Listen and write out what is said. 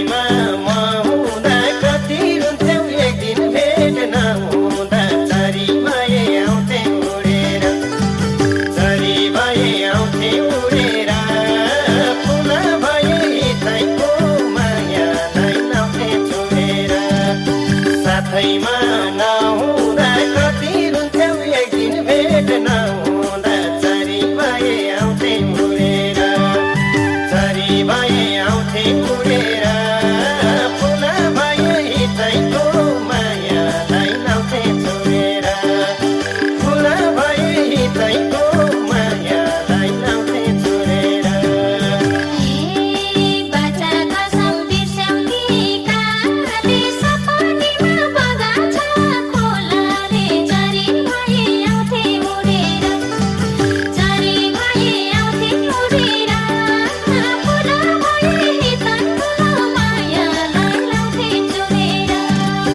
साथैमा म हुँदा कति रुन्थ्यौ एक दिन भेट नहुँदा चरी भए आउँथे उडेर चरी भए आउँथे उडेर फुल भए हितैको मायालाई लाउँथे छोडेर साथैमा नहुँदा कति रुन्थ्यौ एक दिन भेट नहुँदा चरी भए आउँथे उडेर चरी भए आउँथे उडेर